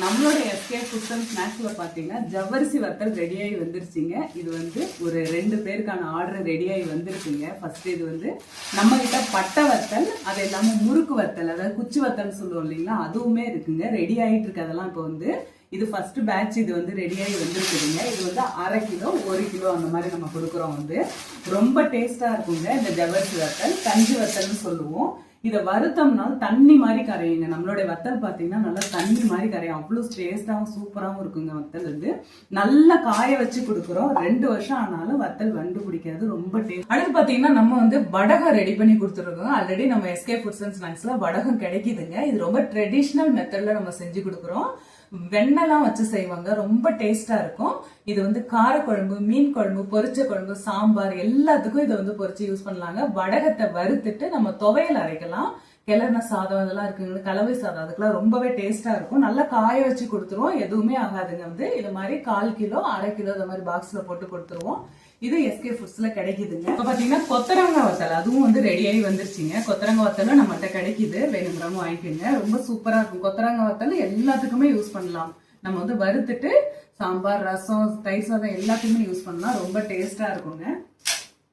நம்மளோட SK foods and ஸ்நாக்ஸ்ல பாத்தீங்கன்னா ஜவ்வரிசி வத்தல் ரெடியாகி வந்துருச்சுங்க. இது வந்து ஒரு 2 பேருக்கான ஆர்டர் ரெடியாகி வந்துருக்குங்க. ஃபர்ஸ்ட் இது வந்து நம்ம கிட்ட பட்டை வத்தல், அது இல்லாம முறுக்கு வத்தல், அதாவது குச்சி வத்தல் சொல்லுவோம் இல்லைங்களா, அதுவுமே இருக்குங்க. ரெடி ஆயிட்டு இருக்கு. அதெல்லாம் இப்போ வந்து இது ஃபர்ஸ்ட் பேட்ச். இது வந்து ரெடியாகி வந்துருக்குதுங்க. இது வந்து 1/2 கிலோ 1 கிலோ அந்த மாதிரி நம்ம கொடுக்குறோம். வந்து ரொம்ப டேஸ்டா இருக்குங்க. இந்த ஜவ்வரிசி வத்தல் கஞ்சி வத்தல்னு சொல்லுவோம். இதை வருத்தம்னால தண்ணி மாதிரி கரையுங்க. நம்மளுடைய வத்தல் பாத்தீங்கன்னா நல்லா தண்ணி மாதிரி கரையும். அவ்வளவு டேஸ்டாவும் சூப்பராகவும் இருக்குங்க. வத்தல் வந்து நல்லா காய வச்சு கொடுக்குறோம். 2 வருஷம் ஆனாலும் வத்தல் வண்டு பிடிக்காது. ரொம்ப டேஸ்ட். அடுத்து பாத்தீங்கன்னா நம்ம வந்து வடகம் ரெடி பண்ணி கொடுத்துருக்கோம். ஆல்ரெடி நம்ம எஸ்கே ஃபுட்ஸ் அண்ட் ஸ்நாக்ஸ்ல வடகம் கிடைக்குதுங்க. இது ரொம்ப ட்ரெடிஷ்னல் மெத்தட்ல நம்ம செஞ்சு கொடுக்குறோம். வெண்ணெல்லாம் வச்சு செய்வாங்க. ரொம்ப டேஸ்டா இருக்கும். இது வந்து காரக்குழம்பு, மீன் குழம்பு, பொரிச்ச குழம்பு, சாம்பார் எல்லாத்துக்கும் இதை வந்து பொரிச்சு யூஸ் பண்ணலாங்க. வடகத்தை வறுத்துட்டு நம்ம துவையல் அரைக்கலாம். கிளறின சாதம் இதெல்லாம் இருக்குங்க, கலவை சாதம், அதுக்கெல்லாம் ரொம்பவே டேஸ்டா இருக்கும். நல்லா காய வச்சு கொடுத்துருவோம். எதுவுமே ஆகாதுங்க. வந்து இது மாதிரி 1/4 கிலோ 1/2 கிலோ இந்த மாதிரி பாக்ஸ்ல போட்டு கொடுத்துருவோம். இது எஸ்கே ஃபுட்ஸ்ல கிடைக்குதுங்க. இப்ப பாத்தீங்கன்னா கொத்தரங்காய் வத்தல் அதுவும் வந்து ரெடியாகி வந்துருச்சுங்க. கொத்தரங்காய் வத்தலும் நம்மகிட்ட கிடைக்குது. வேணுங்கிறவங்க வாங்கிக்கோங்க. ரொம்ப சூப்பரா இருக்கும். கொத்தரங்காய் வத்தல் எல்லாத்துக்குமே யூஸ் பண்ணலாம். நம்ம வந்து வறுத்துட்டு சாம்பார், ரசம், தயிர் சாதம் எல்லாத்துக்குமே யூஸ் பண்ணலாம். ரொம்ப டேஸ்டா இருக்குங்க.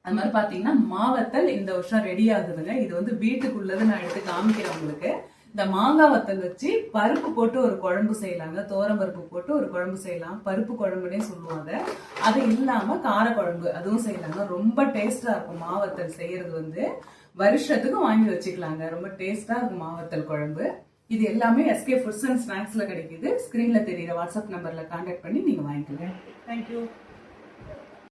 அது மாதிரி பாத்தீங்கன்னா மாவத்தல் இந்த வருஷம் ரெடி ஆகுதுங்க. இது வந்து வீட்டுக்குள்ளது நான் எடுத்து காமிக்கிறேன் உங்களுக்கு. இந்த மாங்காய் வத்தல் வச்சு பருப்பு போட்டு ஒரு குழம்பு செய்யலாங்க. தோரம் பருப்பு போட்டு ஒரு குழம்பு செய்யலாம். பருப்பு குழம்புனே சொல்லுவாங்க. அது இல்லாம கார குழம்பு அதுவும் செய்யலாங்க. ரொம்ப டேஸ்டா இருக்கும். மாவத்தல் செய்யறது வந்து வருஷத்துக்கு வாங்கி வச்சுக்கலாங்க. ரொம்ப டேஸ்டா இருக்கும் மாவத்தல் குழம்பு. இது எல்லாமே எஸ்கே ஃபுட்ஸ் அண்ட் ஸ்நாக்ஸ்ல கிடைக்குது. ஸ்கிரீன்ல தெரியுற வாட்ஸ்அப் நம்பர்ல கான்டாக்ட் பண்ணி நீங்க வாங்கிக்கலாம். தேங்க்யூ.